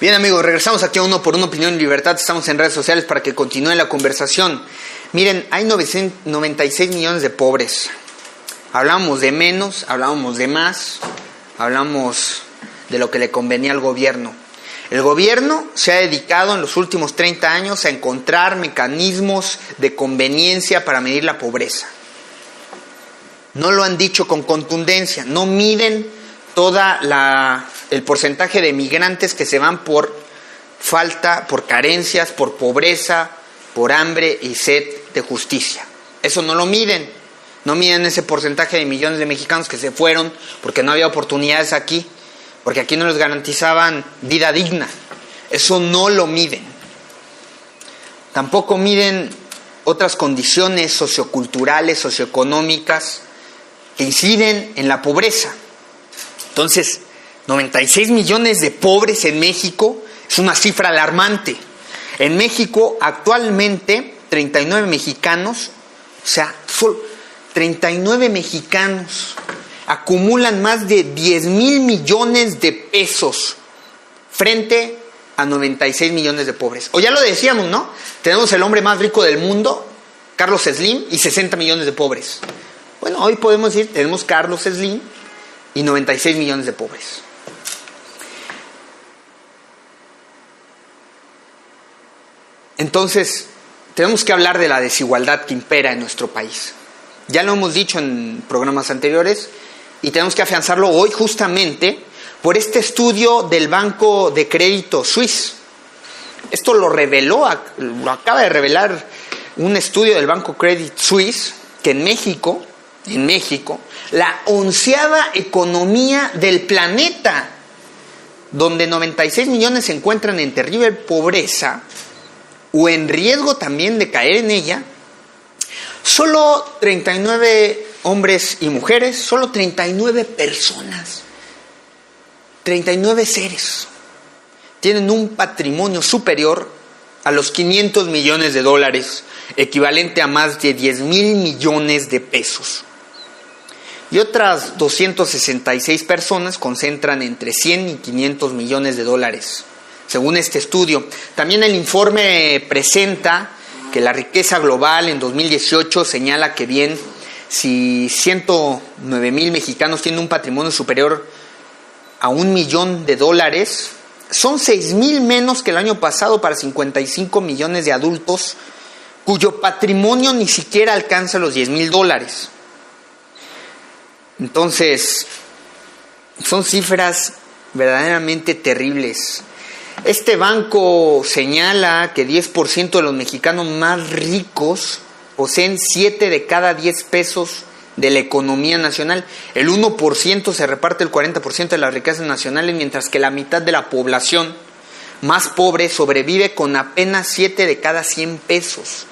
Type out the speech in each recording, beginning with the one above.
Bien, amigos, regresamos aquí a Uno por Uno, Opinión y Libertad. Estamos en redes sociales para que continúe la conversación. Miren, hay 96 millones de pobres. Hablamos de menos, hablábamos de más, hablamos de lo que le convenía al gobierno. El gobierno se ha dedicado en los últimos 30 años a encontrar mecanismos de conveniencia para medir la pobreza. No lo han dicho con contundencia, no miden el porcentaje de migrantes que se van por falta, por carencias, por pobreza, por hambre y sed de justicia. Eso no lo miden. No miden ese porcentaje de millones de mexicanos que se fueron porque no había oportunidades aquí, porque aquí no les garantizaban vida digna. Eso no lo miden. Tampoco miden otras condiciones socioculturales, socioeconómicas que inciden en la pobreza. Entonces, 96 millones de pobres en México es una cifra alarmante. En México, actualmente, 39 mexicanos, solo 39 mexicanos acumulan más de 10,000 millones de pesos frente a 96 millones de pobres. O ya lo decíamos, ¿no? Tenemos el hombre más rico del mundo, Carlos Slim, y 60 millones de pobres. Bueno, hoy podemos decir, tenemos Carlos Slim y 96 millones de pobres. Entonces, tenemos que hablar de la desigualdad que impera en nuestro país. Ya lo hemos dicho en programas anteriores y tenemos que afianzarlo hoy justamente por este estudio del Banco de Crédito Suisse. Esto lo acaba de revelar un estudio del Banco Credit Suisse, que en México, la 11ª economía del planeta, donde 96 millones se encuentran en terrible pobreza o en riesgo también de caer en ella, solo 39 hombres y mujeres, solo 39 personas, 39 seres, tienen un patrimonio superior a los 500 millones de dólares, equivalente a más de 10,000 millones de pesos. Y otras 266 personas concentran entre 100 y 500 millones de dólares, según este estudio. También el informe presenta que la riqueza global en 2018 señala que bien, si 109,000 mexicanos tienen un patrimonio superior a $1 millón, son 6,000 menos que el año pasado para 55 millones de adultos cuyo patrimonio ni siquiera alcanza los $10,000. Entonces, son cifras verdaderamente terribles. Este banco señala que 10% de los mexicanos más ricos poseen 7 de cada 10 pesos de la economía nacional. El 1% se reparte el 40% de las riquezas nacionales, mientras que la mitad de la población más pobre sobrevive con apenas 7 de cada 100 pesos.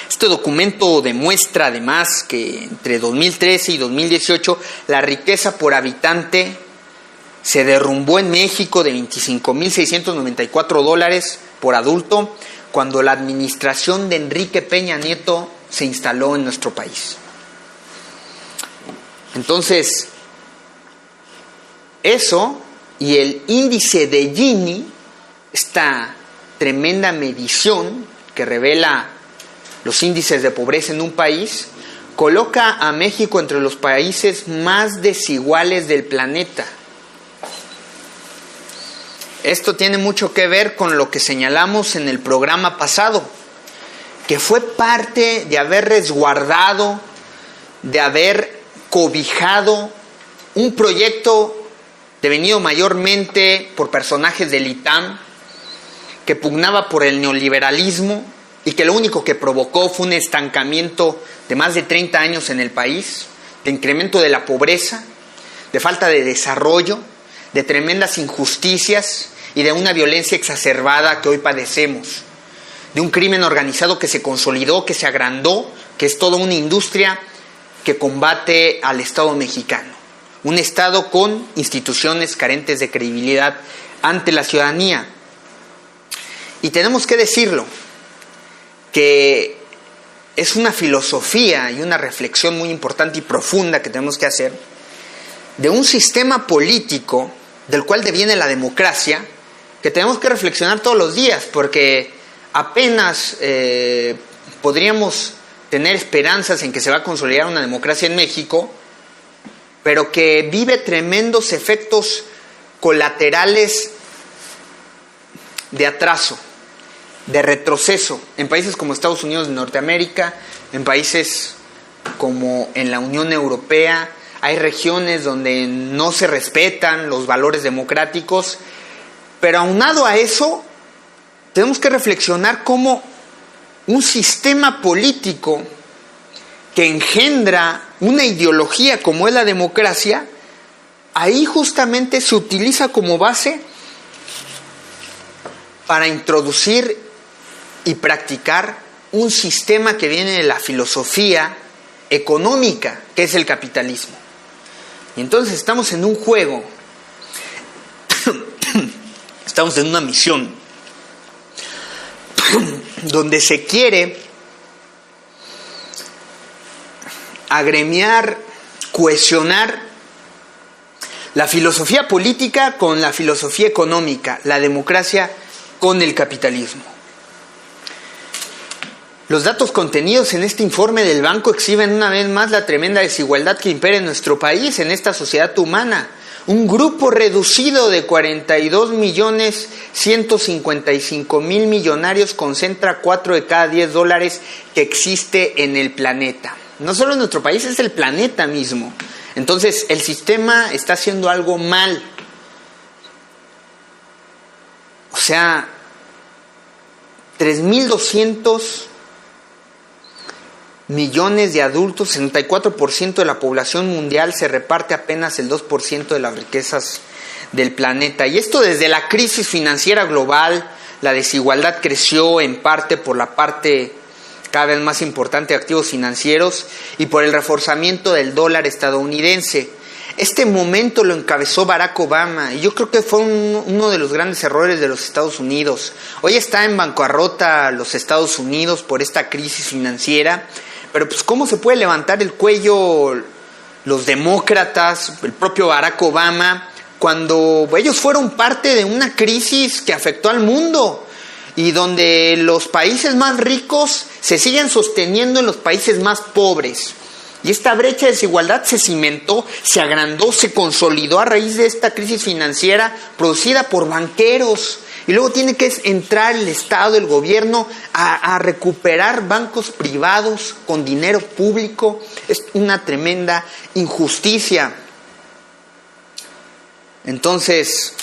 Este documento demuestra además que entre 2013 y 2018 la riqueza por habitante se derrumbó en México de $25,694 por adulto cuando la administración de Enrique Peña Nieto se instaló en nuestro país. Entonces, eso y el índice de Gini, esta tremenda medición que revela los índices de pobreza en un país, coloca a México entre los países más desiguales del planeta. Esto tiene mucho que ver con lo que señalamos en el programa pasado, que fue parte de haber resguardado, de haber cobijado un proyecto devenido mayormente por personajes del ITAM, que pugnaba por el neoliberalismo y que lo único que provocó fue un estancamiento de más de 30 años en el país, de incremento de la pobreza, de falta de desarrollo, de tremendas injusticias y de una violencia exacerbada que hoy padecemos, de un crimen organizado que se consolidó, que se agrandó, que es toda una industria que combate al Estado mexicano, un Estado con instituciones carentes de credibilidad ante la ciudadanía. Y tenemos que decirlo, que es una filosofía y una reflexión muy importante y profunda que tenemos que hacer de un sistema político del cual deviene la democracia, que tenemos que reflexionar todos los días, porque apenas podríamos tener esperanzas en que se va a consolidar una democracia en México, pero que vive tremendos efectos colaterales de atraso, de retroceso, en países como Estados Unidos de Norteamérica, en países como en la Unión Europea. Hay regiones donde no se respetan los valores democráticos, pero aunado a eso, tenemos que reflexionar cómo un sistema político que engendra una ideología como es la democracia, ahí justamente se utiliza como base para introducir y practicar un sistema que viene de la filosofía económica, que es el capitalismo. Y entonces estamos en un juego, estamos en una misión, donde se quiere agremiar, cohesionar la filosofía política con la filosofía económica, la democracia con el capitalismo. Los datos contenidos en este informe del banco exhiben una vez más la tremenda desigualdad que impera en nuestro país, en esta sociedad humana. Un grupo reducido de 42.155.000 millonarios concentra 4 de cada 10 dólares que existe en el planeta. No solo en nuestro país, es el planeta mismo. Entonces, el sistema está haciendo algo mal. O sea, 3.200 millones de adultos, 64% de la población mundial, se reparte apenas el 2% de las riquezas del planeta. Y esto desde la crisis financiera global, la desigualdad creció en parte por la parte cada vez más importante de activos financieros y por el reforzamiento del dólar estadounidense. Este momento lo encabezó Barack Obama y yo creo que fue uno de los grandes errores de los Estados Unidos. Hoy está en bancarrota los Estados Unidos por esta crisis financiera, pero pues ¿cómo se puede levantar el cuello los demócratas, el propio Barack Obama, cuando ellos fueron parte de una crisis que afectó al mundo y donde los países más ricos se siguen sosteniendo en los países más pobres? Y esta brecha de desigualdad se cimentó, se agrandó, se consolidó a raíz de esta crisis financiera producida por banqueros. Y luego tiene que entrar el Estado, el gobierno, a recuperar bancos privados con dinero público. Es una tremenda injusticia. Entonces,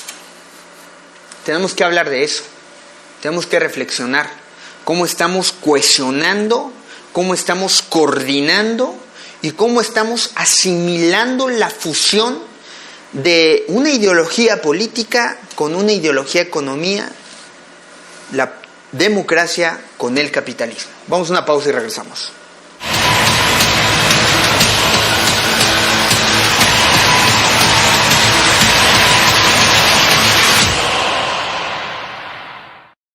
tenemos que hablar de eso. Tenemos que reflexionar cómo estamos cohesionando, cómo estamos coordinando y cómo estamos asimilando la fusión de una ideología política con una ideología economía, la democracia con el capitalismo. Vamos a una pausa y regresamos.